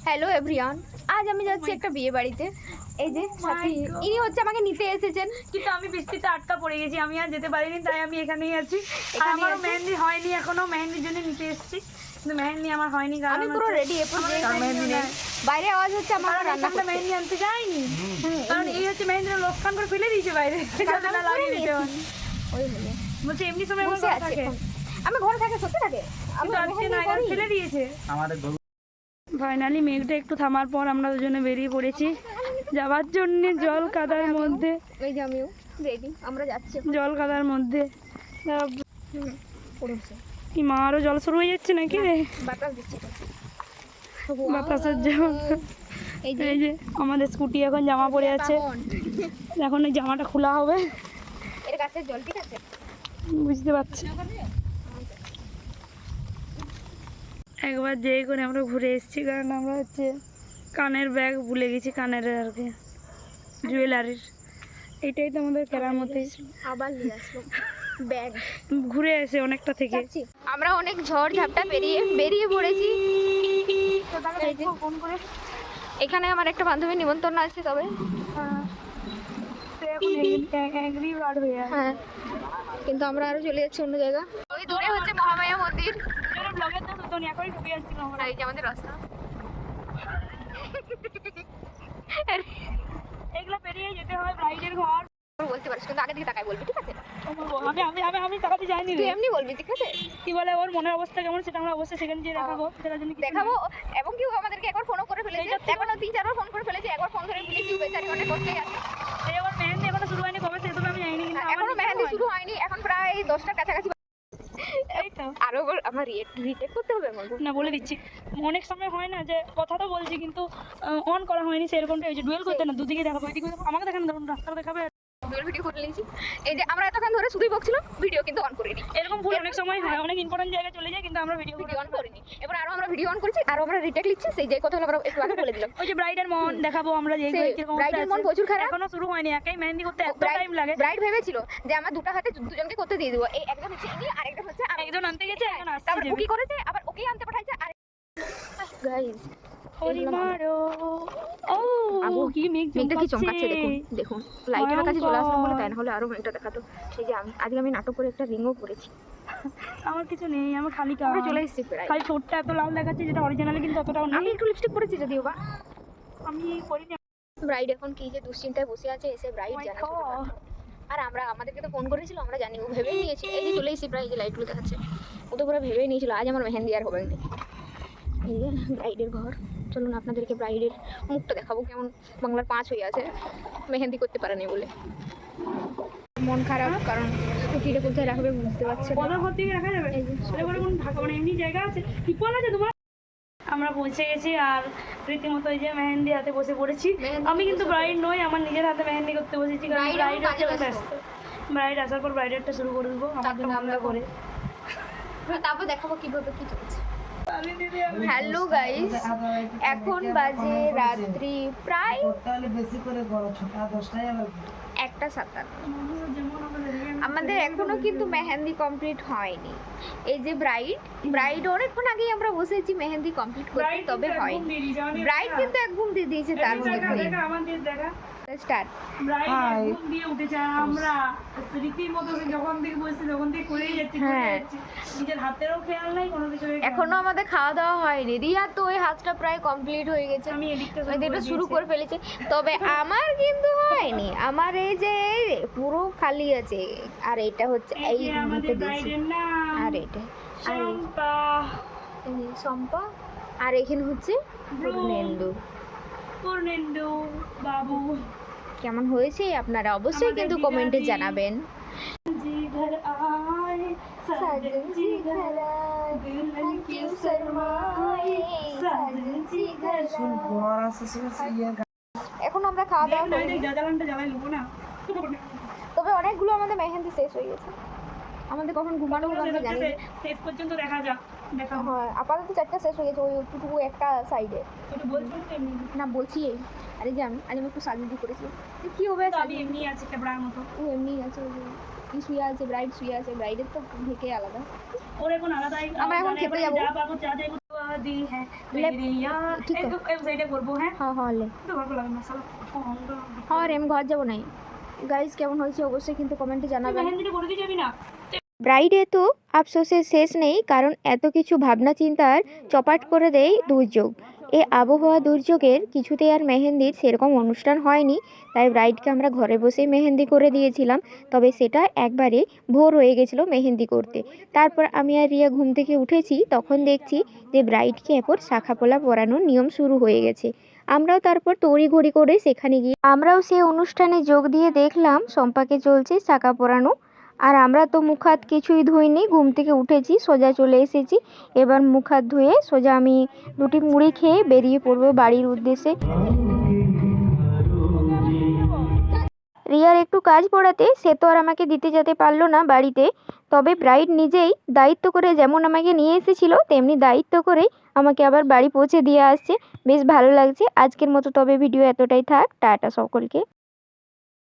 Hello everyone, আজ আমি যাচ্ছি একটা বিয়ে বাড়িতে। এই যে সাথী, ইনি হচ্ছে আমাকে নিতে এসেছেন, কিন্তু আমি বৃষ্টিতে আটকা পড়ে গেছি, আমি আর যেতে পারিনি, তাই আমি এখানেই আছি। আর আমারও মেহেন্দি হয়নি এখনো, মেহেন্দির জন্য নিতে এসেছি, কিন্তু মেহেন্দি আমার হয়নি। আমি পুরো রেডি। বাইরে আওয়াজ হচ্ছে, আমার রান্না করতে মেহেন্দি আনতে যাইনি, কারণ এই হচ্ছে মেহেন্দিটা লোকসান করে ফেলে দিয়েছে বাইরে, যাতে না লাগিয়ে দিতে হয়। ওই হলো বলছে এমনি সময় আমার ঘরে থাকে, আমি ঘরে থাকে, সত্যি থাকে, আমি আজকে না ফেলে দিয়েছে। ফাইনালি মেঘটা একটু থামার পর আমরা দুজনে বেরিয়ে পড়েছি যাওয়ার জন্য জল কাদার মধ্যে। এই যে আমিও রেডি, আমরা যাচ্ছি জল কাদার মধ্যে। কি মা, আরো জল শুরু হয়ে যাচ্ছে নাকি রে? বাতাস দিচ্ছে, বাতাসের জল। এই যে আমাদের স্কুটি এখন জামা পরে আছে, এখন এই জামাটা খোলা হবে। এর কাছে জল ঠিক আছে, বুঝতে পারছি। একবার যেই করে আমরা ঘুরে এসেছি, কারণ আমরা হচ্ছে কানের ব্যাগ ভুলে গেছি, কানের আর কি জুয়েলারির। এইটাই তো আমাদের কেরামতি। আবার নিয়ে আসলো ব্যাগ, ঘুরে এসে অনেকটা থেকে। আমরা অনেক ঝড় ঝাপটা বেরিয়ে পড়েছি। ফোন করে এখানে আমার একটা বান্ধবীর নিমন্ত্রণ আছে, তবে হ্যাঁ, কিন্তু আমরা আরো চলে যাচ্ছি অন্য জায়গা। ওই দূরে হচ্ছে মহামায়া মন্দির। এই যে আমাদের রাস্তা, এগুলো পেরিয়ে যেতে হয় ব্রাইডের ঘর। বলতে পারিস, কিন্তু আগে দিকে তাকাই বলবি, ঠিক আছে? আমি তাকাতে যাইনি, তুই এমনি বলবি, ঠিক আছে? কি বলে ওর মনের অবস্থা কেমন সেটা আমরা অবশ্যই সেখানে গিয়ে দেখাবো। দেখাবো, এবং কি আমাদেরকে একবার ফোনও করে ফেলেছে, এখনো 3-4বার ফোন করে ফেলেছে, একবার ফোন ধরে ফেলেছি, বেচারি অনেক কষ্টে আছে। এবার মেহেন্দি এখনো শুরু হয়নি, কবে সেটা আমি জানি, কিন্তু এখনো মেহেন্দি শুরু হয়নি, এখন প্রায় 10টার কাছাকাছি। এই তো আরো আমার রিটেক করতে হবে আমার না, বলে দিচ্ছি। অনেক সময় হয় না যে কথা তো বলছি কিন্তু অন করা হয়নি সেরকমটা। এই যে ডুয়েল করতে না, দুদিকে দেখাবো, এদিকে আমাকে দেখানো, ধরুন রাস্তা দেখাবে, ডুয়েল ভিডিও করে নিয়েছি। এই যে আমরা এতক্ষণ ধরে শুধুই বকছিলাম, ভিডিও কিন্তু অন করিনি। এরকম ভুল অনেক সময় হয়, অনেক ইম্পর্টেন্ট জায়গায় চলে যায় কিন্তু আমরা ভিডিও অন করিনি। এবার আরো আমরা ভিডিও অন করেছি, আরো আমরা রিটেক লিখছি, সেই যে কথা আমরা একটু আগে বলে দিলাম। ওই যে ব্রাইডের মন দেখাবো আমরা, যে ব্রাইডের মন প্রচুর খারাপ, এখনো শুরু হয়নি। একাই মেহেন্দি করতে এত টাইম লাগে। ব্রাইড ভেবেছিল যে আমার দুটো হাতে দুজনকে করতে দিয়ে দেবো, এই একজন হচ্ছে ইনি আর একজন হচ্ছে আমি। একজন আনতে গেছে, একজন আসছে, তারপর ওকে করেছে, আবার ওকেই আনতে পাঠাইছে। আর গাইস হরিমারো, ও কি মেঘটা কি চমকাচ্ছে, দেখুন দেখুন, লাইটের কাছে চলে আসলাম বলে, তাই না হলে আরো মেঘটা দেখাতো। সেই যে আজকে আমি নাটক করে একটা রিংও পরেছি। আমার কিছু নেই, আমার খালি আমরা চলে এসেছি প্রায়। খালি ঠোঁটটা এত লাল দেখাচ্ছে, যেটা অরিজিনালি কিন্তু অতটাও নেই। আমি একটু লিপস্টিক পরেছি যদিও বা, আমি করিনি। ব্রাইড এখন কি যে দুশ্চিন্তায় বসে আছে, এসে ব্রাইড জানা। আর আমাদেরকে তো ফোন করেছিল, আমরা জানি, ও ভেবেই নিয়েছি। এই যে চলে এসেছি প্রায়, এই যে লাইটগুলো দেখাচ্ছে, ও তো পুরো ভেবেই নিয়েছিল আজ আমার মেহেন্দি আর হবে না। এই যে ব্রাইডের ঘর, চলুন আপনাদেরকে ব্রাইডের মুখটা দেখাবো, কেমন বাংলার 5 হয়ে আছে, মেহেন্দি করতে পারেনি বলে। মন খারাপ, কারণ স্কুটিটা কোথায় রাখবে বুঝতে পারছে না। ঘর থেকে রাখা যাবে, কোন ঢাকা মানে এমনি জায়গা আছে কি বলা আছে তোমার? আমরা পৌঁছে গেছি, আর রীতিমতো এই যে মেহেন্দি হাতে বসে পড়েছি। আমি কিন্তু ব্রাইড নই, আমার নিজের হাতে মেহেন্দি করতে বসেছি। ব্রাইড আসার পর ব্রাইডারটা শুরু করে দেবো আমাদের আমরা করে, তারপর দেখাবো কিভাবে কি চলছে। হ্যালো গাইস, এখন বাজে রাত্রি প্রায় 1:57। আমাদের এখনো কিন্তু মেহেন্দি কমপ্লিট হয়নি। এই যে ব্রাইড অনেকক্ষণ আগেই আমরা বসেছি মেহেন্দি কমপ্লিট করতে, তবে হয়নি। ব্রাইড কিন্তু এক ঘুম দিয়ে দিয়েছে, তার মধ্যে স্টার্ট ঘুম দিয়ে উঠেছে। আমরা রীতিমতো যখন থেকে বসছি তখন থেকে করেই যাচ্ছি, নিজের হাতেরও খেয়াল নাই কোনো কিছু। এখনো আমাদের খাওয়া দাওয়া হয়নি। রিয়া তো ওই হাতটা প্রায় কমপ্লিট হয়ে গেছে, আমি এদিকটা শুরু করে ফেলেছি, তবে আমার কিন্তু হয়নি। আমার এই যে পুরো খালি আছে, আর এটা হচ্ছে এই আর এটা সম্পা, আর এখানে হচ্ছে পূর্ণেন্দু বাবু। কেমন হয়েছে আপনারা অবশ্যই কিন্তু কমেন্টে জানাবেন। এখন আমরা খাওয়া দাওয়া করি, তবে অনেকগুলো আমাদের মেহেন্দি শেষ হয়ে গেছে। আমাদের কখন ঘুমানো হলো আমরা জানি না, শেষ পর্যন্ত দেখা যাক। হ্যাঁ, আপাতত 4টা শেষ হয়ে গেছে, ওই টুকু একটা সাইডে না বলছি। আরে যে আমি একটু সাজুদি করেছি, কি হবে? আমি এমনি আছি ক্যামেরার মতো, ও এমনি আছে, কি শুয়ে আছে, ব্রাইড শুয়ে আছে। ব্রাইডের তো ঢেকে আলাদা, ওর এখন আলাদাই। আমরা এখন খেতে যাবো। शादी है मेरी यार ঠিক এই আছে। তো এই সাইডে করবো হ্যাঁ হ্যাঁ হ্যাঁ লে তো ভালো লাগে না সালা হ্যাঁ রে আমি ঘর যাবো নাই গাইজ কেমন হয়েছে অবশ্যই কিন্তু কমেন্টে তুই জানাবেন মেহেন্দিটা করে দিয়ে যাবি না ব্রাইডে তো আফসোসের শেষ নেই কারণ এত কিছু ভাবনা চিন্তার চপাট করে দেয় দুর্যোগ এই আবহাওয়া দুর্যোগের কিছুতেই আর মেহেন্দির সেরকম অনুষ্ঠান হয়নি তাই ব্রাইডকে আমরা ঘরে বসেই মেহেন্দি করে দিয়েছিলাম তবে সেটা একবারে ভোর হয়ে গেছিলো মেহেন্দি করতে তারপর আমি আর রিয়া ঘুম থেকে উঠেছি তখন দেখছি যে ব্রাইডকে এরপর শাখাপোলা পরানোর নিয়ম শুরু হয়ে গেছে আমরাও তারপর তড়িঘড়ি করে সেখানে গিয়ে আমরাও সেই অনুষ্ঠানে যোগ দিয়ে দেখলাম সম্পাকে চলছে শাখা পরানো আর আমরা তো মুখ হাত কিছুই ধুইনি ঘুম থেকে উঠেছি সোজা চলে এসেছি এবার মুখ হাত ধুয়ে সোজা আমি দুটি মুড়ি খেয়ে বেরিয়ে পড়বো বাড়ির উদ্দেশ্যে রিয়ার একটু কাজ পড়াতে সে তো আর আমাকে দিতে যেতে পারলো না বাড়িতে তবে ব্রাইড নিজেই দায়িত্ব করে যেমন আমাকে নিয়ে এসেছিল তেমনি দায়িত্ব করেই আমাকে আবার বাড়ি পৌঁছে দিয়ে আসছে বেশ ভালো লাগছে আজকের মতো তবে ভিডিও এতটাই থাক টাটা সকলকে